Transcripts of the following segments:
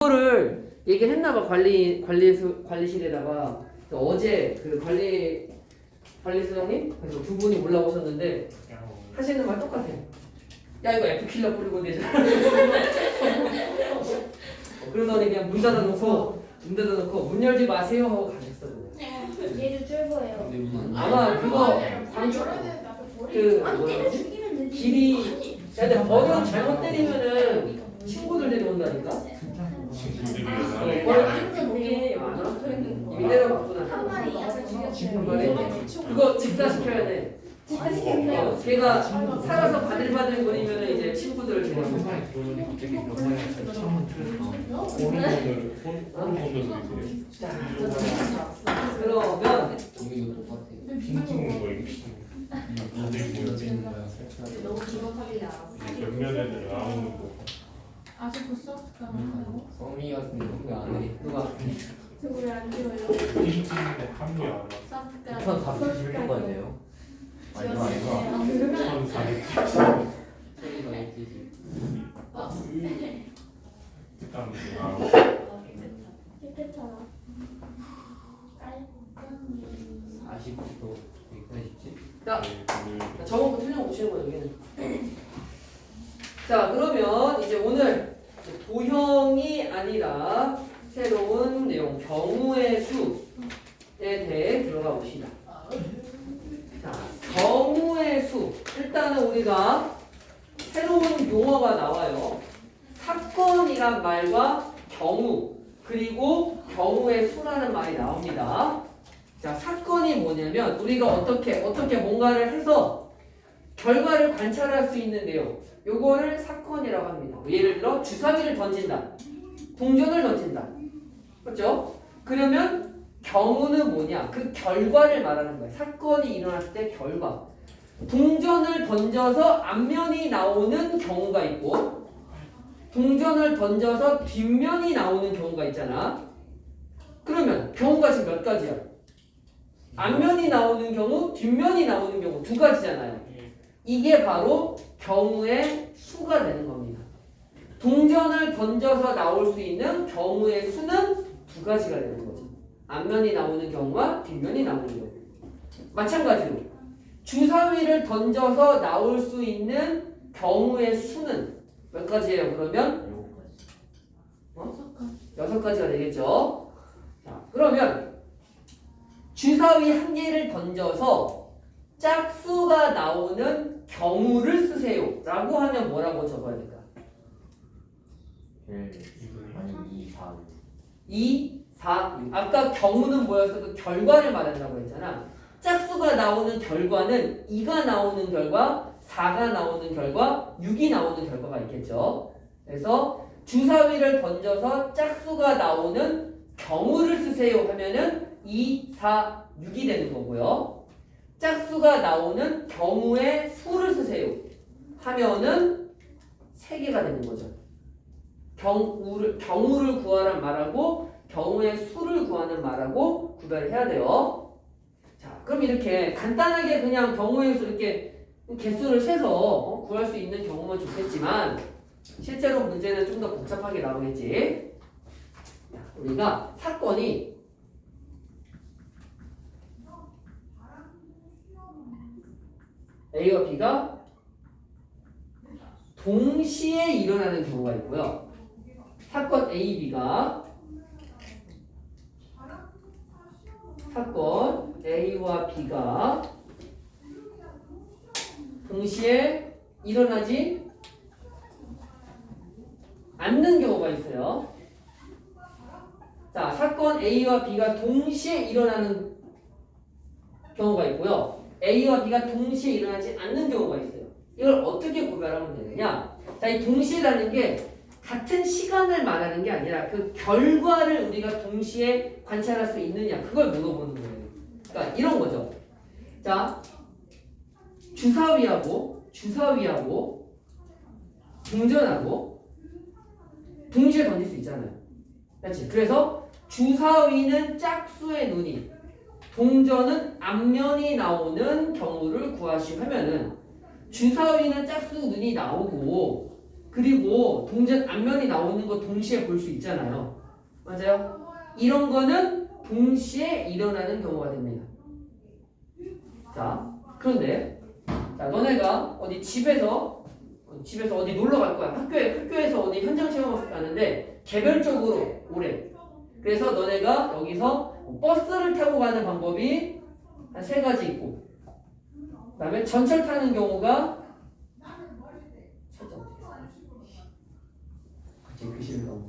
이거를 얘기했나봐. 관리실에다가 어제 그 관리소장님 그래서 두 분이 올라오셨는데 하시는 말 똑같아. 야 이거 F킬러 뿌리고 되잖아. 그러더니 그냥 문 닫아놓고 문 열지 마세요 하고 가셨어. 얘도 쫄보예요. 아마 그거 방금 그 뭐지? 길이 근데 버전 잘못 때리면은 친구들 데려온다니까. 이미 내려갔구나. 그거 직사시켜야 돼. 걔가 살아서 바들바들 거리면 이제 친구들을 데려온다. 그러면 너무 기억하기 알았어. 몇몇 애들 나오는 거. 아직도 서브가 많아요? 성미 같은 거 안 해. 누가 저 왜 안 지워요? 핑핑인데 한개 안 와. 서브가 2,470번 거예요. 아니요, 아니요. 1,400. 소리가 있지. 일단 나오고. 깨끗하다. 40도 187. 자 저번부터 틀린 거 보시는 거예요 여기는. 자 그러면 이제 오늘 도형이 아니라 새로운 내용 경우의 수에 대해 들어가 봅시다. 자 경우의 수 일단은 우리가 새로운 용어가 나와요. 사건이란 말과 경우 그리고 경우의 수라는 말이 나옵니다. 자 사건이 뭐냐면 우리가 어떻게 뭔가를 해서 결과를 관찰할 수 있는 내용 요거를 사건이라고 합니다. 예를 들어 주사위를 던진다. 동전을 던진다. 그렇죠? 그러면 경우는 뭐냐? 그 결과를 말하는 거예요. 사건이 일어났을 때 결과. 동전을 던져서 앞면이 나오는 경우가 있고 동전을 던져서 뒷면이 나오는 경우가 있잖아. 그러면 경우가 지금 몇 가지야? 앞면이 나오는 경우, 뒷면이 나오는 경우 두 가지잖아요. 이게 바로 경우의 수가 되는 겁니다. 동전을 던져서 나올 수 있는 경우의 수는 두 가지가 되는 거죠. 앞면이 나오는 경우와 뒷면이 나오는 경우. 마찬가지로 주사위를 던져서 나올 수 있는 경우의 수는 몇 가지예요? 그러면 6가지가 되겠죠. 자, 그러면 주사위 한 개를 던져서 짝수가 나오는 경우를 쓰세요 라고 하면 뭐라고 적어야 될까? 2, 4. 2, 4, 6. 아까 경우는 뭐였어? 그 결과를 말한다고 했잖아. 짝수가 나오는 결과는 2가 나오는 결과, 4가 나오는 결과, 6이 나오는 결과가 있겠죠. 그래서 주사위를 던져서 짝수가 나오는 경우를 쓰세요 하면은 2, 4, 6이 되는 거고요. 짝수가 나오는 경우의 수를 쓰세요 하면은 3개가 되는 거죠. 경우를 구하란 말하고 경우의 수를 구하는 말하고 구별을 해야 돼요. 자, 그럼 이렇게 간단하게 그냥 경우의 수 이렇게 개수를 세서 구할 수 있는 경우면 좋겠지만 실제로 문제는 좀 더 복잡하게 나오겠지. 자, 우리가 사건이 A와 B가 동시에 일어나는 경우가 있고요. 사건 A, B가 사건 A와 B가 동시에 일어나지 않는 경우가 있어요. 자, 사건 A와 B가 동시에 일어나는 경우가 있고요. A와 B가 동시에 일어나지 않는 경우가 있어요. 이걸 어떻게 구별하면 되느냐? 자, 이 동시에라는 게 같은 시간을 말하는 게 아니라 그 결과를 우리가 동시에 관찰할 수 있느냐 그걸 물어보는 거예요. 그러니까 이런 거죠. 자, 주사위하고 동전하고 동시에 던질 수 있잖아요. 그렇지? 그래서 주사위는 짝수의 눈이 동전은 앞면이 나오는 경우를 구하시오 하면은 주사위는 짝수 눈이 나오고 그리고 동전 앞면이 나오는 거 동시에 볼 수 있잖아요. 맞아요? 이런 거는 동시에 일어나는 경우가 됩니다. 자, 그런데 자, 너네가 어디 집에서 어디 놀러 갈 거야. 학교에서 어디 현장 체험학습 가는데 개별적으로 오래. 그래서 너네가 여기서 버스를 타고 가는 방법이 한 3가지 있고, 그다음에 전철 타는 경우가 갑자기 글씨를 넣어.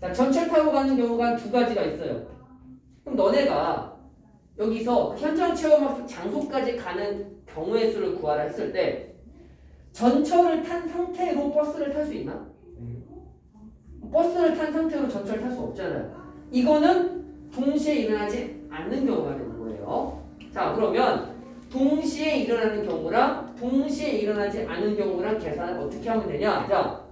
자, 전철 타고 가는 경우가 한 2가지가 있어요. 그럼 너네가 여기서 현장 체험학습 장소까지 가는 경우의 수를 구하라 했을 때 전철을 탄 상태로 버스를 탈 수 있나? 버스를 탄 상태로 전철을 탈 수 없잖아요. 이거는 동시에 일어나지 않는 경우가 되는 거예요. 자, 그러면 동시에 일어나는 경우랑 동시에 일어나지 않은 경우랑 계산을 어떻게 하면 되냐? 자,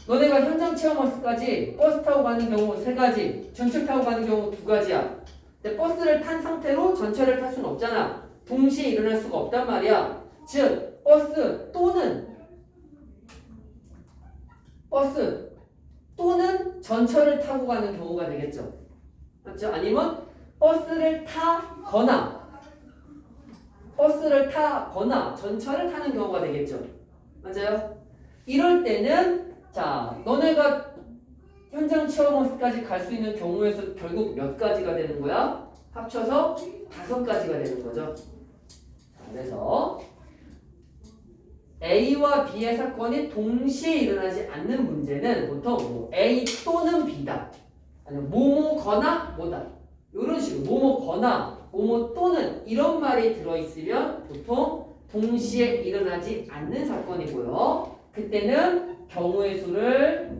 너네가 현장 체험학습까지 버스 타고 가는 경우 3가지, 전철 타고 가는 경우 2가지야. 근데 버스를 탄 상태로 전철을 탈 수는 없잖아. 동시에 일어날 수가 없단 말이야. 즉, 버스 또는 전철을 타고 가는 경우가 되겠죠. 맞죠? 아니면 버스를 타거나 전철을 타는 경우가 되겠죠. 맞아요? 이럴 때는 자, 너네가 현장 체험학습까지 갈 수 있는 경우의 수 결국 몇 가지가 되는 거야? 합쳐서 5가지가 되는 거죠. 자, 그래서 A와 B의 사건이 동시에 일어나지 않는 문제는 보통 뭐 A 또는 B다. 아니면 뭐뭐거나 뭐다. 이런 식으로 뭐뭐거나 뭐뭐 또는 이런 말이 들어있으면 보통 동시에 일어나지 않는 사건이고요. 그때는 경우의 수를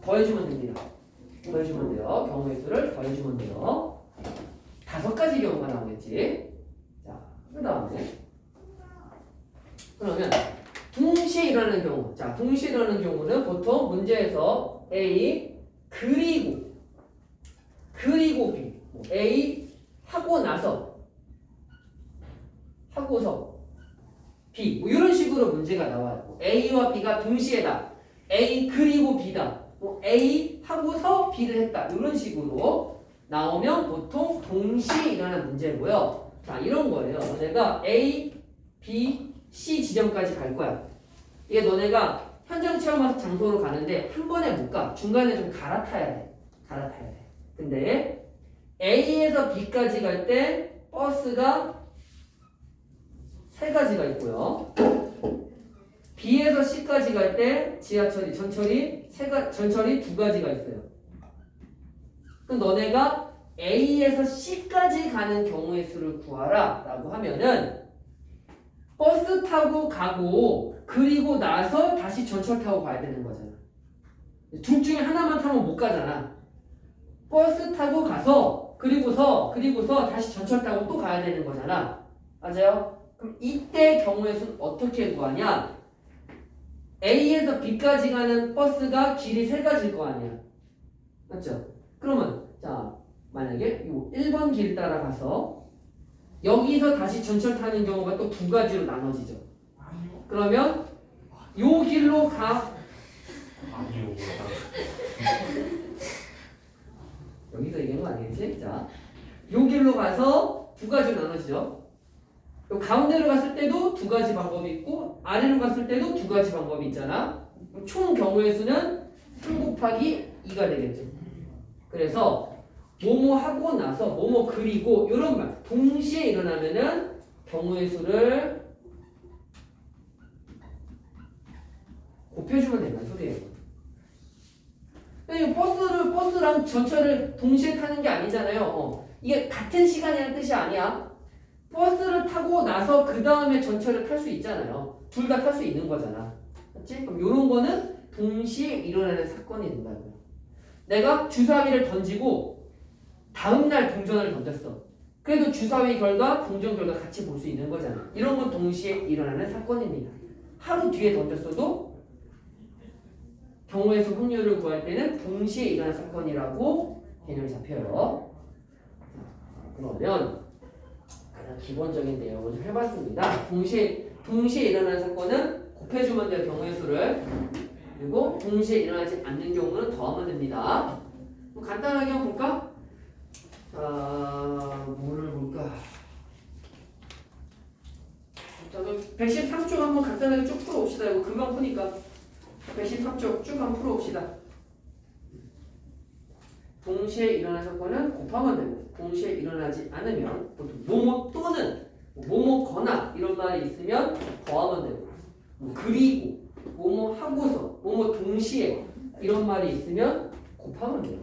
더해주면 됩니다. 더해주면 돼요. 경우의 수를 더해주면 돼요. 5가지 경우가 나오겠지. 자, 그 다음에 그러면 동시에 일어나는 경우. 자, 동시에 일어나는 경우는 보통 문제에서 A 그리고 B, A 하고 나서 하고서 B 이런 식으로 문제가 나와요. A와 B가 동시에다. A 그리고 B다. A 하고서 B를 했다. 이런 식으로 나오면 보통 동시에 일어나는 문제고요. 자, 이런 거예요. 너네가 A, B, C 지점까지 갈 거야. 이게 너네가 현장 체험학습 장소로 가는데 한 번에 못 가. 중간에 좀 갈아타야 돼. 근데 A에서 B까지 갈 때 버스가 3가지가 있고요. B에서 C까지 갈 때 전철이 2가지가 있어요. 그럼 너네가 A에서 C까지 가는 경우의 수를 구하라 라고 하면은 버스 타고 가고 그리고 나서 다시 전철 타고 가야 되는 거잖아. 둘 중에 하나만 타면 못 가잖아. 버스 타고 가서 그리고서 다시 전철 타고 또 가야 되는 거잖아. 맞아요? 그럼 이때 경우의 수는 어떻게 구하냐? A에서 B까지 가는 버스가 길이 3가지일 거 아니야. 맞죠? 그러면 자, 만약에 요 1번 길 따라가서 여기서 다시 전철 타는 경우가 또 2가지로 나눠지죠. 그러면 요 길로 가. 아니요. 여기서 얘기한 거 아니겠지? 자, 요 길로 가서 2가지로 나눠지죠. 요 가운데로 갔을 때도 2가지 방법이 있고 아래로 갔을 때도 2가지 방법이 있잖아. 총 경우의 수는 3 곱하기 2가 되겠죠. 그래서 뭐뭐 하고 나서 뭐뭐 그리고 이런 말 동시에 일어나면은 경우의 수를 곱해주면 된다는 소리예요. 버스랑 전철을 동시에 타는 게 아니잖아요. 이게 같은 시간이라는 뜻이 아니야. 버스를 타고 나서 그 다음에 전철을 탈 수 있잖아요. 둘 다 탈 수 있는 거잖아. 맞지? 그럼 이런 거는 동시에 일어나는 사건이 된다고요. 내가 주사위를 던지고 다음날 동전을 던졌어. 그래도 주사위 결과, 동전 결과 같이 볼 수 있는 거잖아. 이런 건 동시에 일어나는 사건입니다. 하루 뒤에 던졌어도 경우의 수 확률을 구할 때는 동시에 일어나는 사건이라고 개념이 잡혀요. 그러면 가장 기본적인 내용을 좀 해봤습니다. 동시에 일어나는 사건은 곱해주면 될 경우의 수를, 그리고 동시에 일어나지 않는 경우는 더하면 됩니다. 간단하게 한번 볼까? 뭐를 볼까? 자, 그럼 113쪽 한번 간단하게 쭉 풀어봅시다. 이거 금방 푸니까 113쪽 쭉 한번 풀어봅시다. 동시에 일어나는 사건은 곱하면 되고, 동시에 일어나지 않으면 보통 뭐뭐 또는 뭐뭐거나 이런 말이 있으면 더하면 되고, 그리고 뭐뭐 하고서 뭐뭐 동시에 이런 말이 있으면 곱하면 돼요.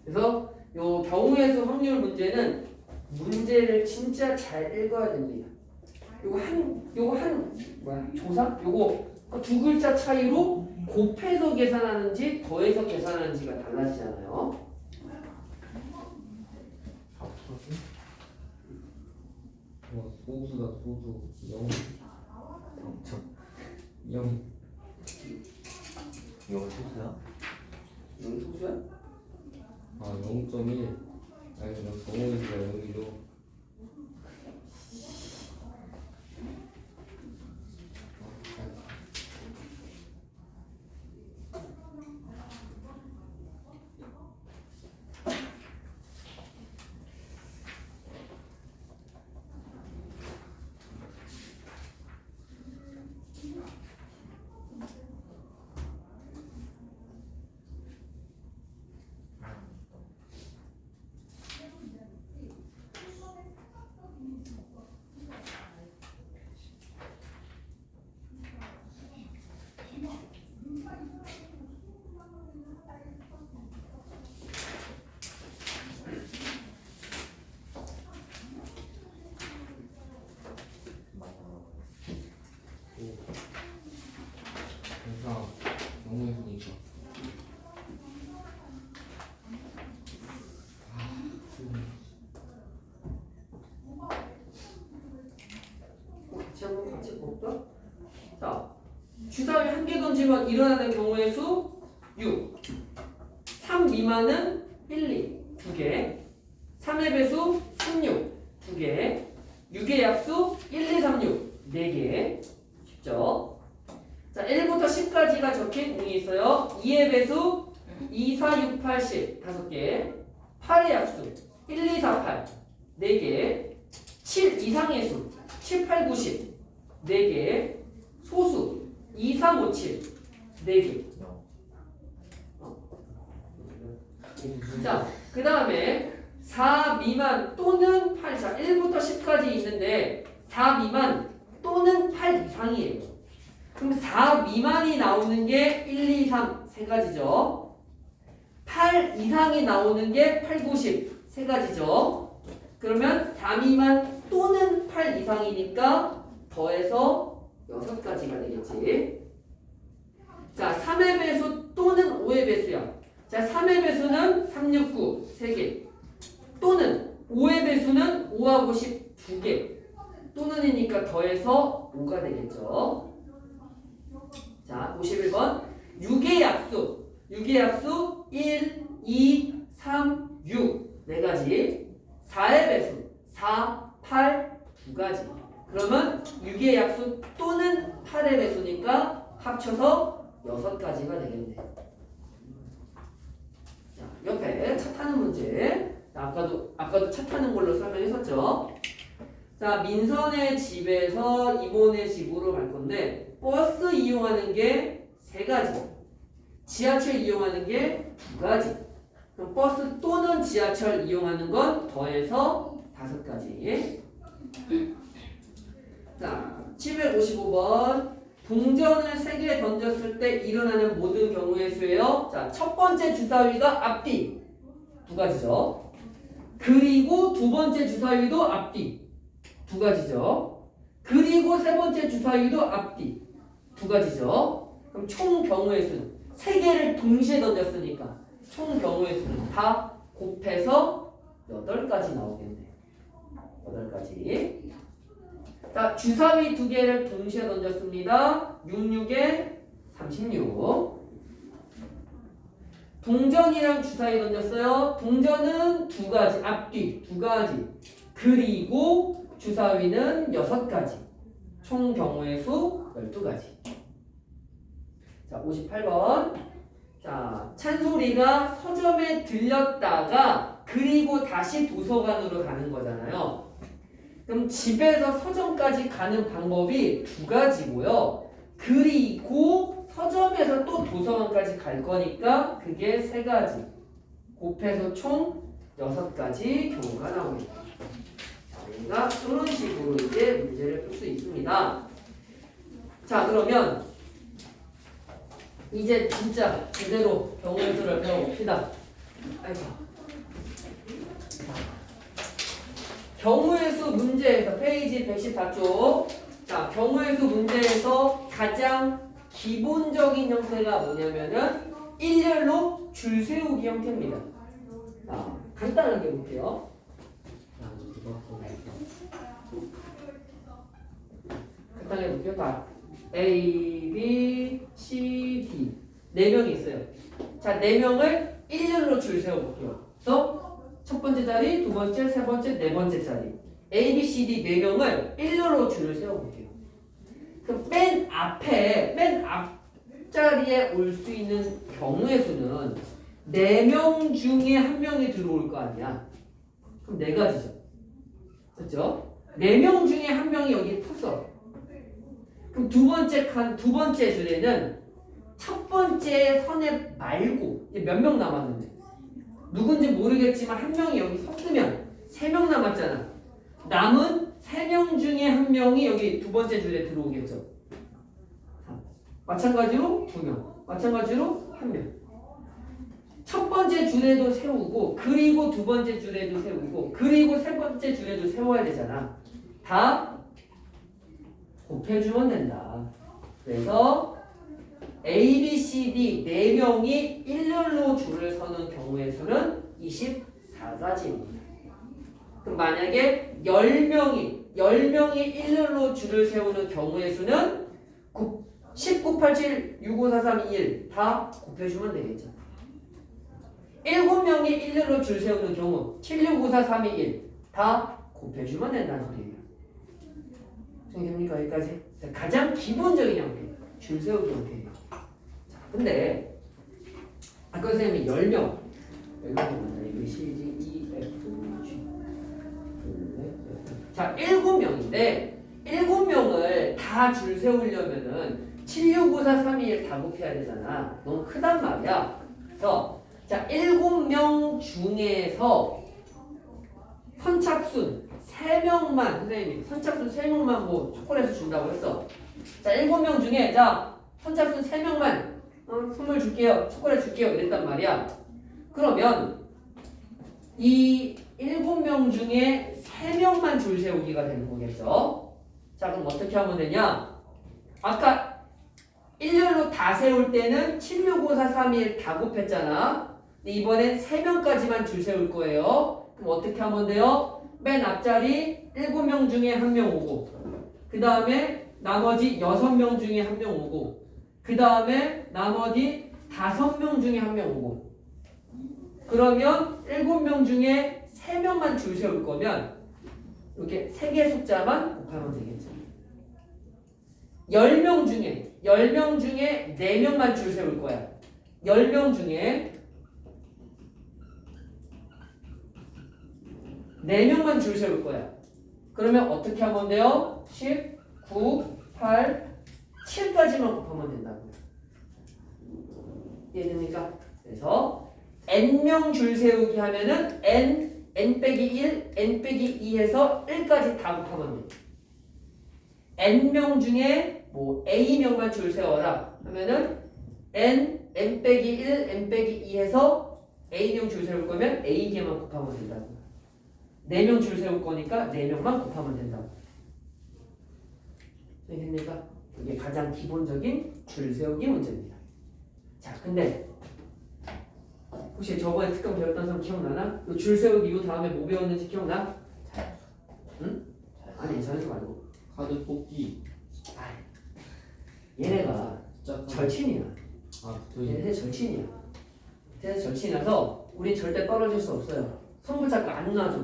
그래서 요 경우의 수 확률 문제는 문제를 진짜 잘 읽어야 됩니다. 조사? 요거 두 글자 차이로 곱해서 계산하는지 더해서 계산하는지가 달라지잖아요. 소수다 소수 0 0 0 소수야? 여기 소수야? 아 0.1 아니 너 정호수가 0이죠. 항상 정호수니까 같이 볼까? 자, 주사위 한 개 던지면 일어나는 경우의 수 6. 3 미만은 1, 2, 2개. 3의 배수 16, 2개. 6의 약수 1, 2, 3, 6, 4개. 쉽죠? 자, 1부터 10까지가 적힌 공이 있어요. 2의 배수 2, 4, 6, 8, 10, 5개. 8의 약수 1, 2, 4, 8, 4개. 7 이상의 수 7, 8, 9, 10, 4개. 소수 2, 3, 5, 7, 4개. 자, 그 다음에 4 미만 또는 8, 자 1부터 10까지 있는데 4 미만 또는 8 이상이에요. 그럼 4 미만이 나오는 게 1, 2, 3 세 가지죠. 8 이상이 나오는 게 8, 9, 10 세 가지죠. 그러면 4 미만 또는 8 이상이니까 더해서 6가지가 되겠지. 자, 3의 배수 또는 5의 배수야. 자, 3의 배수는 3, 6, 9 3개. 또는 5의 배수는 5하고 10 2개. 또는이니까 더해서 5가 되겠죠. 자, 51번 6의 약수. 6의 약수 1, 2, 3, 6 4가지. 4의 배수 4, 8 2가지. 그러면 6의 약수 또는 8의 배수니까 합쳐서 6가지가 되겠네. 자, 옆에 차 타는 문제. 자, 아까도 차 타는 걸로 설명했었죠. 자, 민선의 집에서 이모네 집으로 갈 건데 버스 이용하는 게 3가지, 지하철 이용하는 게 2가지. 그럼 버스 또는 지하철 이용하는 건 더해서 5가지. 자, 755번 동전을 3개 던졌을 때 일어나는 모든 경우의 수예요. 자, 첫 번째 주사위가 앞뒤 2가지죠. 그리고 두 번째 주사위도 앞뒤 2가지죠. 그리고 세 번째 주사위도 앞뒤 2가지죠. 그럼 총 경우의 수는 3개를 동시에 던졌으니까 총 경우의 수는 다 곱해서 8가지 나오겠네. 8가지. 자, 주사위 2개를 동시에 던졌습니다. 6, 6에 36. 동전이랑 주사위 던졌어요. 동전은 2가지, 앞뒤 2가지. 그리고 주사위는 6가지. 총 경우의 수 12가지. 자, 58번. 자, 찬솔이가 서점에 들렸다가 그리고 다시 도서관으로 가는 거잖아요. 그럼 집에서 서점까지 가는 방법이 2가지고요. 그리고 서점에서 또 도서관까지 갈 거니까 그게 3가지. 곱해서 총 6가지 경우가 나옵니다. 자, 우리가 이런 식으로 이제 문제를 풀 수 있습니다. 자, 그러면 이제 진짜 제대로 경우의 수를 배워봅시다. 아이고. 경우의 수 문제에서 페이지 114쪽. 자, 경우의 수 문제에서 가장 기본적인 형태가 뭐냐면은 일렬로 줄 세우기 형태입니다. 자, 간단하게 볼게요. 간단하게 볼게요. 자, A, B, C, D 4명이 있어요. 자, 4명을 일렬로 줄 세워볼게요. 그래서 첫 번째 자리, 두 번째, 세 번째, 네 번째 자리 A, B, C, D 4명을 일렬로 줄을 세워볼게요. 그럼 맨 앞자리에 올 수 있는 경우의 수는 4명 중에 1명이 들어올 거 아니야. 그럼 4가지죠. 그렇죠? 4명 중에 1명이 여기 탔어. 그럼 두 번째 줄에는 첫 번째 선에 말고 이제 몇 명 남았는데 누군지 모르겠지만 1명이 여기 섰으면 3명 남았잖아. 남은 3명 중에 1명이 여기 두 번째 줄에 들어오겠죠. 마찬가지로 2명, 마찬가지로 1명. 첫 번째 줄에도 세우고 그리고 두 번째 줄에도 세우고 그리고 세 번째 줄에도 세워야 되잖아. 다 곱해주면 된다. 그래서 A, B, C, D 4명이 일렬로 줄을 서는 경우의 수는 24가지입니다. 그럼 만약에 10명이 일렬로 줄을 세우는 경우의 수는 10, 9, 8, 7, 6, 5, 4, 3, 2, 1 다 곱해주면 되겠죠. 7명이 일렬로 줄 세우는 경우 7, 6, 5, 4, 3, 2, 1 다 곱해주면 된다는 소리예요. 정리됩니까? 여기까지? 가장 기본적인 형태 줄 세우기 형태예요. 자, 근데 아까 선생님이 10명 A, B, C, D, E, F, G 자, 7명인데 7명을 다 줄 세우려면은 7, 6, 5, 4, 3, 2, 1 다 곱해야 되잖아. 너무 크단 말이야. 그래서 자, 7명 중에서 선착순 3명만 선생님이 선착순 3명만 뭐 초콜릿을 준다고 했어. 자, 7명 중에 자 선착순 3명만 선물 줄게요. 초콜릿 줄게요. 이랬단 말이야. 그러면 이 7명 중에 3명만 줄 세우기가 되는 거겠죠. 자, 그럼 어떻게 하면 되냐? 아까 일렬로 다 세울 때는 7, 6, 5, 4, 3, 1 다 곱했잖아. 근데 이번엔 3명까지만 줄 세울 거예요. 그럼 어떻게 하면 돼요? 맨 앞자리 7명 중에 1명 오고 그 다음에 나머지 6명 중에 1명 오고 그 다음에 나머지 5명 중에 1명 오고 그러면 7명 중에 3명만 줄 세울 거면 이렇게 3개 숫자만 곱하면 되겠죠. 10명 중에 4명만 줄 세울 거야. 10명 중에 4명만 줄 세울 거야. 그러면 어떻게 하면 돼요? 10, 9, 8, 7까지만 곱하면 된다고요. 이해됩니까? 그래서 n명 줄 세우기 하면은 n 빼기 1, n 빼기 2해서 1까지 다 곱하면 돼. n명 중에 뭐 a명만 줄 세워라 하면은 n 빼기 1, n 빼기 2해서 a명 줄 세울 거면 a개만 곱하면 된다고. 4명 줄 세울 거니까 4명만 곱하면 된다고. 됩니까? 이게 가장 기본적인 줄 세우기 문제입니다. 자, 근데 혹시 저번에 특강 배웠던 사람 기억나나? 줄 세우기 이 다음에 뭐 배웠는지 기억나? 응? 아니, 자연수 말고 카드 뽑기. 얘네가 절친이야. 아, 또 얘네 절친이야. 대해서 절친이라서 우린 절대 떨어질 수 없어요. 손 붙잡고 안 놔줘.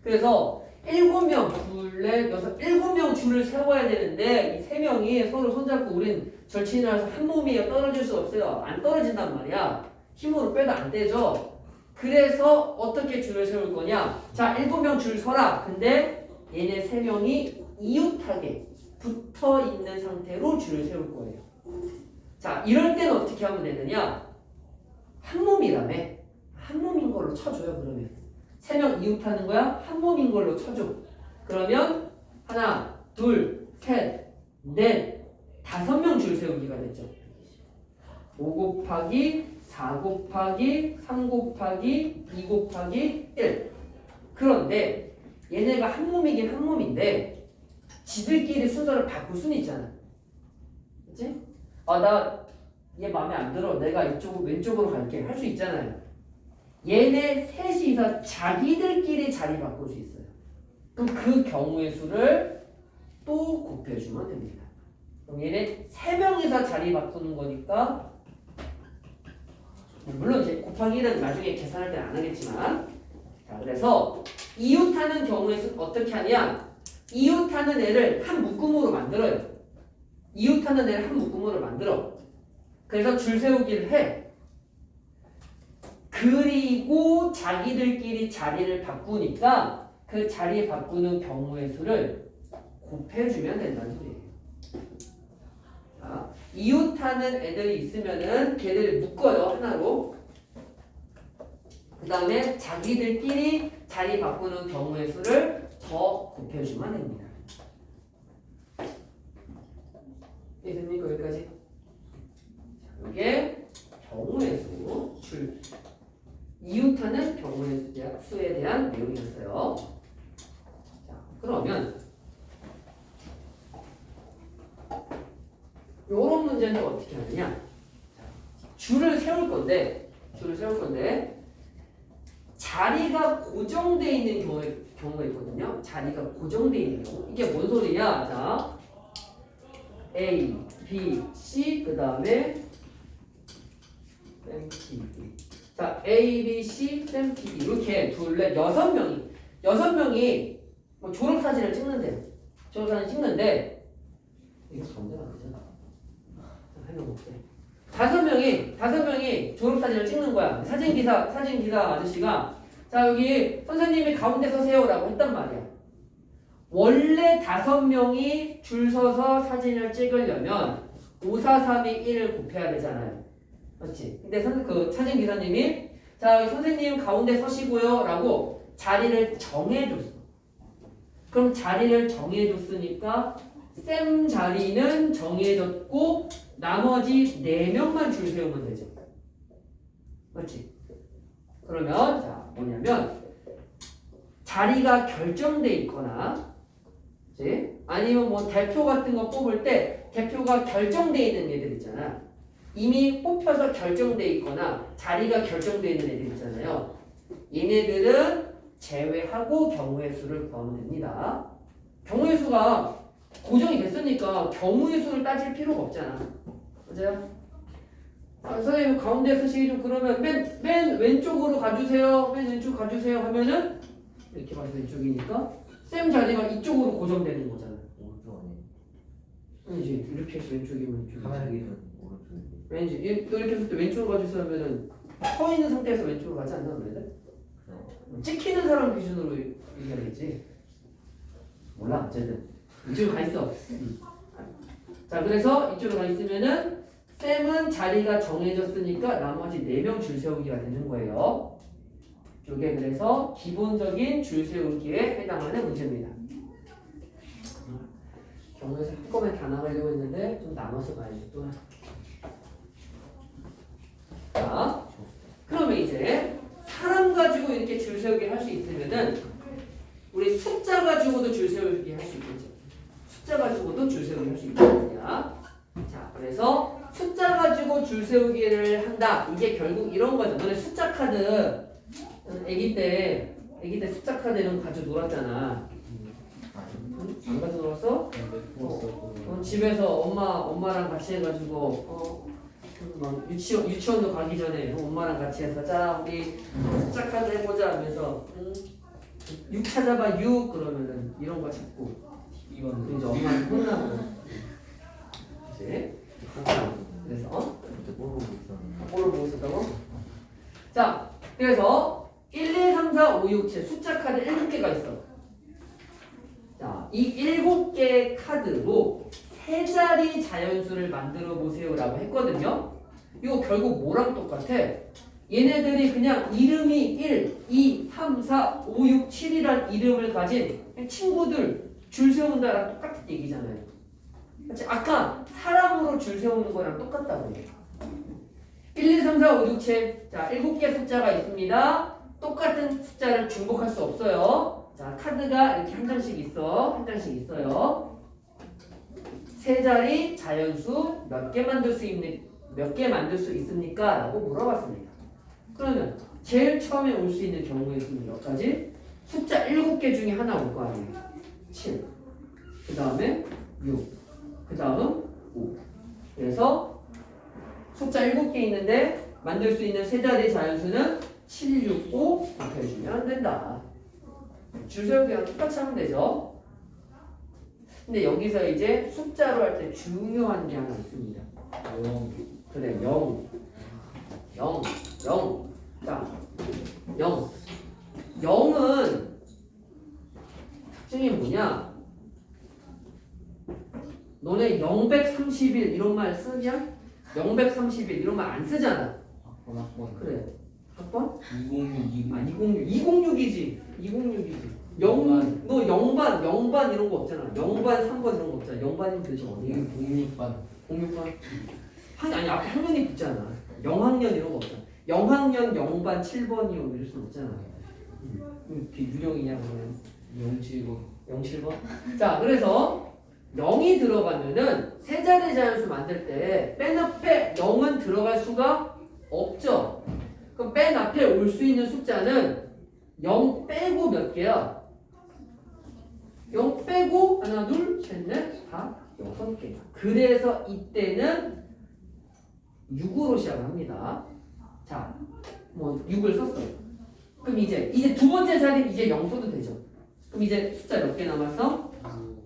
그래서 7명, 둘, 넷, 여섯, 7명 줄을 세워야 되는데 이 3명이 서로 손잡고 우린 절친이라서 한 몸이에요. 떨어질 수 없어요. 안 떨어진단 말이야. 힘으로 빼도 안 떼죠. 그래서 어떻게 줄을 세울 거냐? 자, 7명 줄 서라. 근데 얘네 3명이 이웃하게 붙어 있는 상태로 줄을 세울 거예요. 자, 이럴 때는 어떻게 하면 되느냐? 한 몸이라며. 한 몸인 걸로 쳐줘요, 그러면. 3명 이웃하는 거야? 한 몸인 걸로 쳐줘. 그러면 하나, 둘, 셋, 넷, 5명 줄 세우기가 됐죠. 5 곱하기 4 곱하기 3 곱하기 2 곱하기 1. 그런데 얘네가 한 몸이긴 한 몸인데 지들끼리 순서를 바꿀 수는 있잖아. 그치? 아, 나 얘 마음에 안 들어. 내가 이쪽 왼쪽으로 갈게. 할 수 있잖아요. 얘네 셋이서 자기들끼리 자리 바꿀 수 있어요. 그럼 그 경우의 수를 또 곱해주면 됩니다. 그럼 얘네 3명이서 자리 바꾸는 거니까 물론 이제 곱하기 1은 나중에 계산할 때는 안 하겠지만 자, 그래서 이웃하는 경우의 수는 어떻게 하냐? 이웃하는 애를 한 묶음으로 만들어요. 이웃하는 애를 한 묶음으로 만들어. 그래서 줄 세우기를 해. 그리고 자기들끼리 자리를 바꾸니까 그 자리 바꾸는 경우의 수를 곱해주면 된다는 소리예요. 자, 이웃하는 애들이 있으면은 걔들 묶어요, 하나로. 그 다음에 자기들끼리 자리 바꾸는 경우의 수를 더 곱해주면 됩니다. 이해됩니까? 여기까지? 자, 이게 경우의 수, 줄. 이웃하는 경우의 수에 대한 내용이었어요. 자, 그러면 이런 문제는 어떻게 하느냐? 줄을 세울 건데 자리가 고정되어 있는 경우가 있거든요. 자리가 고정되어 있는 경우. 이게 뭔 소리야? 자, A, B, C 그 다음에 자, A, B, C, 쌤, PD 이렇게 둘, 넷, 6명이 뭐 졸업사진을 찍는데요. 졸업사진 찍는데 이거 정답 아니잖아. 해명 못해. 5명이 졸업사진을 찍는 거야. 사진기사 아저씨가 자, 여기 선생님이 가운데 서세요라고 했단 말이야. 원래 5명이 줄 서서 사진을 찍으려면 5, 4, 3이 1을 곱해야 되잖아요. 그렇지? 근데 그 사진 기사님이 자, 선생님 가운데 서시고요 라고 자리를 정해줬어. 그럼 자리를 정해줬으니까 쌤 자리는 정해졌고 나머지 4명만 줄 세우면 되죠. 그렇지? 그러면 자, 뭐냐면 자리가 결정돼 있거나 그치? 아니면 뭐 대표 같은 거 뽑을 때 대표가 결정돼 있는 애들 있잖아. 이미 뽑혀서 결정돼 있거나 자리가 결정돼 있는 애들 있잖아요. 얘네들은 제외하고 경우의 수를 구하면 됩니다. 경우의 수가 고정이 됐으니까 경우의 수를 따질 필요가 없잖아. 맞아요? 아, 선생님 가운데 서시기 좀 그러면 맨 왼쪽으로 가주세요. 맨 왼쪽 가주세요 하면은 이렇게 봐서 왼쪽이니까 쌤 자리가 이쪽으로 고정되는 거잖아. 오른쪽 아니에요? 아니지. 이렇게 해서 왼쪽이면 왼쪽. 카메라 기준 오른쪽이에요. 왠지 이렇게 했을 때 왼쪽으로 가주세요 하면은 서 있는 상태에서 왼쪽으로 가지 않나 그래도? 찍히는 사람 기준으로 얘기하겠지. 몰라 어쨌든 이쪽으로 가 있어. 자, 그래서 이쪽으로 가 있으면은 쌤은 자리가 정해졌으니까 나머지 4명 줄 세우기가 되는 거예요. 이게 그래서 기본적인 줄 세우기에 해당하는 문제입니다. 경우에서 한꺼번에 다 나가려고 했는데 좀 남아서 가야지 또. 자, 그러면 이제 사람 가지고 이렇게 줄 세우기 할 수 있으면은 우리 숫자 가지고도 줄 세우기 할 수 있겠죠. 숫자 가지고도 줄 세우기 할 수 있거든요. 자, 그래서 숫자 가지고 줄 세우기를 한다. 이게 결국 이런 거죠. 너네 숫자 카드 아기 때 숫자 카드 이런 거 가지고 놀았잖아. 안 가지고 놀았어? 집에서 엄마랑 같이 해가지고 막 유치원도 가기 전에 엄마랑 같이 해서 자 우리 숫자 카드 해보자 하면서 6 찾아봐 6 그러면은 이런 거 찾고 이건 이제 엄마는 혼나고 이제 그래서 그때 모르고 있었는데. 뭐를 보고 있었다고? 자 그래서 1, 2, 3, 4, 5, 6, 7 숫자 카드 7개가 있어. 자, 이 7개의 카드로 세 자리 자연수를 만들어 보세요라고 했거든요. 이거 결국 뭐랑 똑같아? 얘네들이 그냥 이름이 1, 2, 3, 4, 5, 6, 7이란 이름을 가진 친구들 줄 세운다랑 똑같은 얘기잖아요. 그치? 아까 사람으로 줄 세우는 거랑 똑같다고 해요. 1, 2, 3, 4, 5, 6, 7. 자, 7개 숫자가 있습니다. 똑같은 숫자를 중복할 수 없어요. 자, 카드가 이렇게 한 장씩 있어. 한 장씩 있어요. 세 자리 자연수 몇 개 만들 수 있습니까? 라고 물어봤습니다. 그러면 제일 처음에 올 수 있는 경우의 수는 몇 가지? 숫자 7개 중에 하나 올 거 아니에요. 7. 그 다음에 6. 그 다음 5. 그래서 숫자 7개 있는데 만들 수 있는 세 자리 자연수는 7, 6, 5 곱해주면 된다. 줄 세우기랑 똑같이 하면 되죠. 근데 여기서 이제 숫자로 할 때 중요한 게 하나 있습니다. 0. 그래, 0. 0. 0. 자, 0. 0은 특징이 뭐냐? 너네 031 이런 말 쓰냐? 031 이런 말 안 쓰잖아. 학번. 그래. 학번? 206. 아, 206이지. 206이지. 0, 너 0반 이런 거 없잖아. 0반, 3번 이런 거 없잖아. 0반이면 도대체 어디야? 06반. 06반? 아니, 앞에 학년이 붙잖아. 0학년 이런 거 없잖아. 0학년 0반 7번이요. 이럴 수 없잖아. 유령이냐, 그러면. 079. 07번? 자, 그래서 0이 들어가면은 세 자리 자연수 만들 때 맨 앞에 0은 들어갈 수가 없죠. 그럼 맨 앞에 올 수 있는 숫자는 0 빼고 몇 개야? 0 빼고 하나, 둘, 셋, 넷, 다 6개. 그래서 이때는 6으로 시작합니다. 자, 뭐 6을 썼어요. 그럼 이제 두 번째 자리 이제 0 써도 되죠. 그럼 이제 숫자 몇 개 남았어?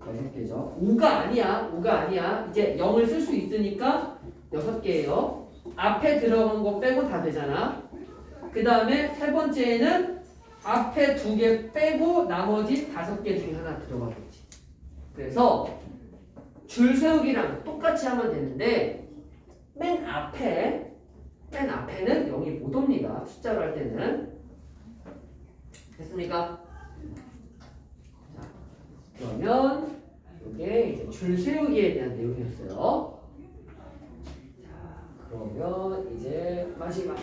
6개죠. 5가 아니야. 이제 0을 쓸 수 있으니까 6개예요. 앞에 들어간 거 빼고 다 되잖아. 그 다음에 세 번째에는 앞에 2개 빼고 나머지 5개 중에 하나 들어가겠지. 그래서 줄 세우기랑 똑같이 하면 되는데 맨 앞에는 0이 못 옵니다. 숫자로 할 때는. 됐습니까? 자, 그러면 이게 이제 줄 세우기에 대한 내용이었어요. 자, 그러면 이제 마지막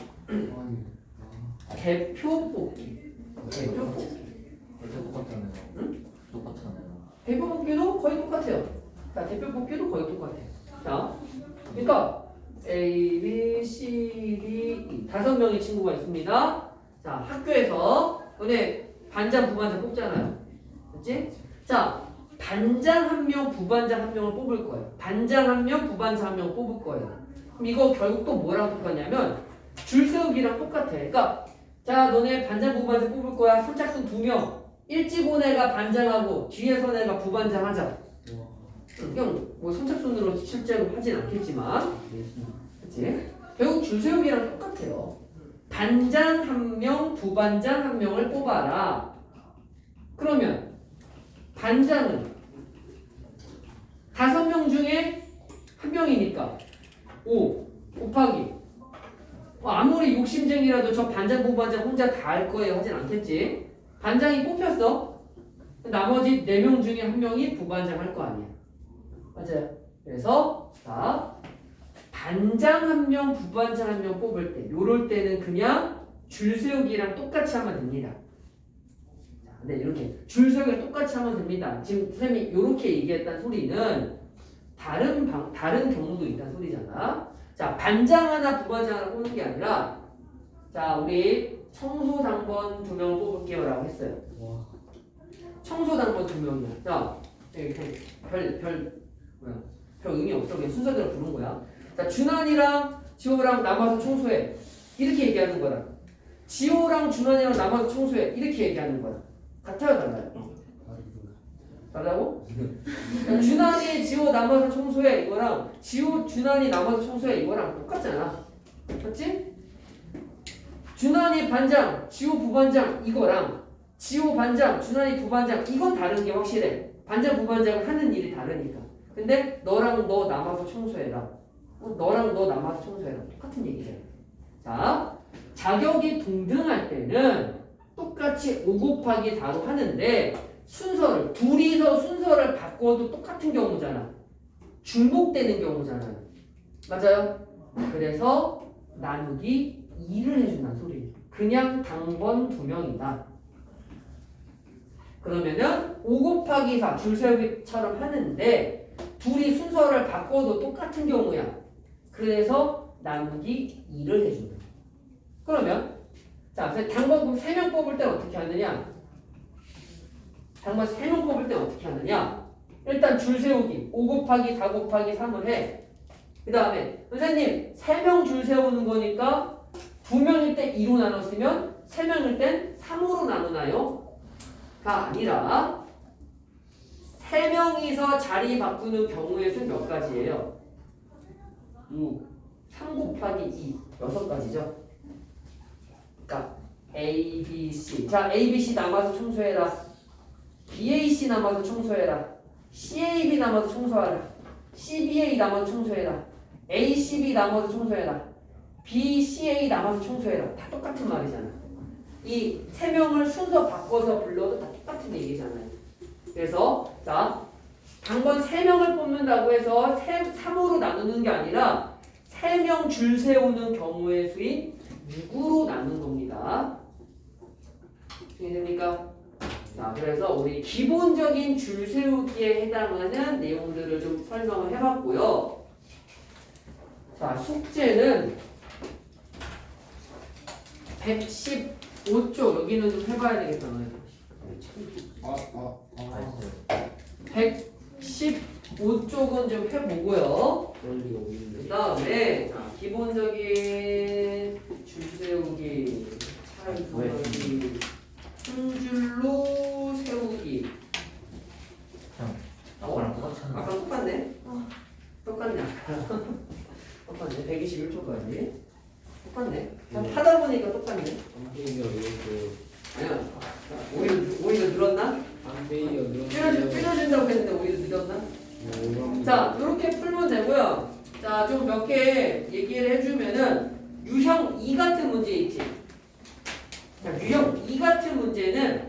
대표 뽑기. 대표 뽑기. 똑같잖아요. 응? 똑같잖아요. 대표 뽑기도 거의 똑같아요. 자, 대표 뽑기도 거의 똑같아요. 자, 그러니까 A, B, C, D, E 5명의 친구가 있습니다. 자, 학교에서 너네 반장, 부반장 뽑잖아요. 그렇지? 자, 반장 1명, 부반장 1명을 뽑을 거예요. 반장 1명, 부반장 1명 뽑을 거예요. 그럼 이거 결국 또 뭐랑 똑같냐면 줄 세우기랑 똑같아. 그러니까 자, 너네 반장, 부반장 뽑을 거야. 선착순 2명. 일찍 온 애가 반장하고 뒤에서 애가 부반장 하자. 그냥 뭐 선착순으로 실제로 하진 않겠지만, 그치? 결국 줄 세우기랑 똑같아요. 반장 1명, 부반장 1명을 뽑아라. 그러면 반장은 5명 중에 1명이니까 5 곱하기 아무리 욕심쟁이라도 저 반장, 부반장 혼자 다 할 거예요 하진 않겠지. 반장이 뽑혔어. 나머지 4명 중에 1명이 부반장 할 거 아니야. 맞아요. 그래서 자, 반장 1명, 부반장 1명 뽑을 때 요럴 때는 그냥 줄 세우기랑 똑같이 하면 됩니다. 자, 근데 이렇게 줄 세우기랑 똑같이 하면 됩니다. 지금 선생님이 이렇게 얘기했다는 소리는 다른 경우도 있다는 소리잖아. 자, 반장 하나, 부반장 하나 뽑는 게 아니라 자, 우리 청소당번 2명을 뽑을게요 라고 했어요. 청소당번 2명이야. 자, 별 의미 없어. 그냥 순서대로 부른 거야. 자, 준환이랑 지호랑 남아서 청소해. 이렇게 얘기하는 거다. 지호랑 준환이랑 남아서 청소해. 이렇게 얘기하는 거다. 같아요, 달라요? 다르다고? 준환이 지호 남아서 청소해 이거랑 지호 준환이 남아서 청소해 이거랑 똑같잖아. 맞지? 준환이 반장, 지호 부반장 이거랑 지호 반장, 준환이 부반장 이건 다른 게 확실해. 반장 부반장은 하는 일이 다르니까. 근데 너랑 너 남아서 청소해라. 너랑 너 남아서 청소해라. 똑같은 얘기잖아. 자, 자격이 동등할 때는 똑같이 5 곱하기 4로 하는데 순서를 둘이서 순서를 바꿔도 똑같은 경우잖아. 중복되는 경우잖아요. 맞아요? 그래서 나누기 2를 해준다는 소리예요. 그냥 당번 2명이다. 그러면은 5 곱하기 4 줄 세우기처럼 하는데 둘이 순서를 바꿔도 똑같은 경우야. 그래서 나누기 2를 해준다. 그러면 자, 당번 3명 뽑을 때 어떻게 하느냐? 당번 3명 뽑을 때 어떻게 하느냐? 일단 줄 세우기 5 곱하기 4 곱하기 3을 해. 그 다음에 선생님 3명 줄 세우는 거니까 2명일 때 2로 나눴으면 3명일 땐 3으로 나누나요? 가 아니라 3명이서 자리 바꾸는 경우의 수 몇 가지예요? 3 곱하기 2 6가지죠. 그러니까 A, B, C. 자, A, B, C 남아서 청소해라. BAC 남아서 청소해라. CAB 남아서 청소하라. CBA 남아서 청소해라. ACB 남아서 청소해라. BCA 남아서 청소해라. 다 똑같은 말이잖아. 이 3명을 순서 바꿔서 불러도 다 똑같은 얘기잖아요. 그래서 자, 당번 3명을 뽑는다고 해서 3으로 나누는 게 아니라 3명 줄 세우는 경우의 수인 6으로 나눈 겁니다. 이해됩니까? 자, 그래서 우리 기본적인 줄 세우기에 해당하는 내용들을 좀 설명을 해봤고요. 자, 숙제는 115쪽 여기는 좀 해봐야 되겠다. 115쪽은 좀 해보고요. 그 다음에 기본적인 줄 세우기, 차이기, 한 줄로 세우기. 아빠랑 똑같잖아. 아까 똑같네? 똑같네. 똑같네. 121초까지. 똑같네. 하다 보니까 똑같네. 아니야. 오히려 늘었나? 줄여준다고 했는데 오히려 늘었나? 자, 이렇게 풀면 되고요. 자, 좀 몇 개 얘기를 해주면은 유형 2 같은 문제 있지. 자, 유형 2 같은 문제는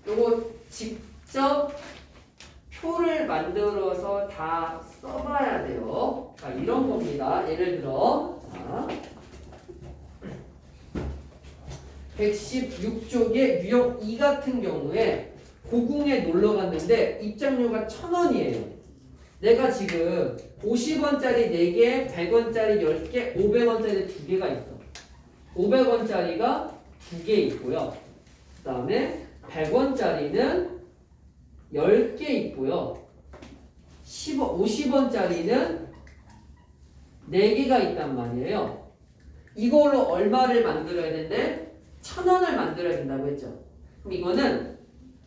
요거 직접 표를 만들어서 다 써봐야 돼요. 자, 이런 겁니다. 예를 들어, 자, 116쪽의 유형 2 같은 경우에 고궁에 놀러 갔는데 입장료가 1,000원이에요. 내가 지금 50원짜리 4개, 100원짜리 10개, 500원짜리 2개가 있어. 500원짜리가 2개 있고요. 그 다음에 100원짜리는 10개 있고요. 50원짜리는 4개가 있단 말이에요. 이걸로 얼마를 만들어야 되는데 1,000원을 만들어야 된다고 했죠. 그럼 이거는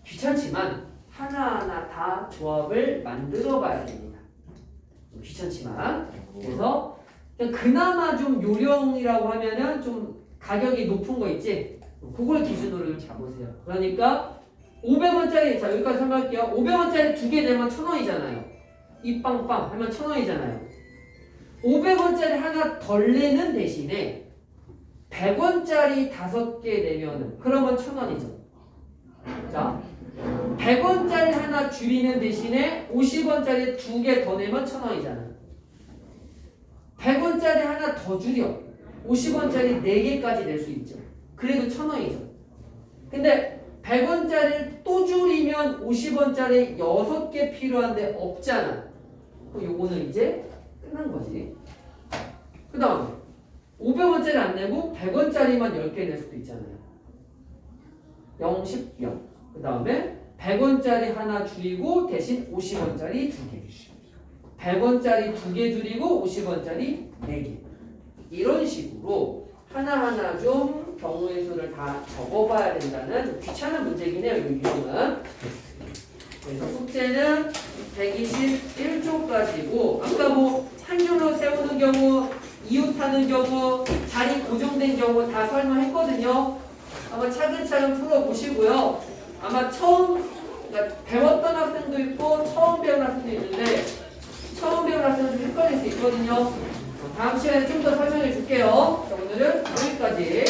귀찮지만 하나하나 다 조합을 만들어 봐야 됩니다. 좀 귀찮지만. 그래서 그나마 좀 요령이라고 하면은 좀 가격이 높은 거 있지? 그걸 기준으로 좀 잡으세요. 그러니까 500원짜리, 자 여기까지 설명할게요. 500원짜리 2개 내면 1,000원이잖아요. 이 빵빵 하면 1,000원이잖아요. 500원짜리 하나 덜 내는 대신에 100원짜리 5개 내면은 그러면 1,000원이죠. 자, 100원짜리 하나 줄이는 대신에 50원짜리 2개 더 내면 1,000원이잖아요. 100원짜리 하나 더 줄여 50원짜리 4개까지 낼 수 있죠. 그래도 1,000원이죠. 근데 100원짜리를 또 줄이면 50원짜리 6개 필요한데 없잖아. 그럼 요거는 이제 끝난 거지. 그 다음에 500원짜리 안 내고 100원짜리만 10개 낼 수도 있잖아요. 0, 10, 0. 그 다음에 100원짜리 하나 줄이고 대신 50원짜리 2개. 100원짜리 2개 줄이고 50원짜리 4개. 이런 식으로 하나하나 좀 경우의 수를 다 적어봐야 된다는 좀 귀찮은 문제긴 해요. 이 유형은. 그래서 숙제는 121조까지고 아까 뭐 한 줄로 세우는 경우, 이웃하는 경우, 자리 고정된 경우 다 설명했거든요. 한번 차근차근 풀어보시고요. 아마 그러니까 배웠던 학생도 있고 처음 배운 학생도 있는데 처음 배운 학생은 좀 헷갈릴 수 있거든요. 다음 시간에 좀 더 설명해 줄게요. 자, 오늘은 여기까지.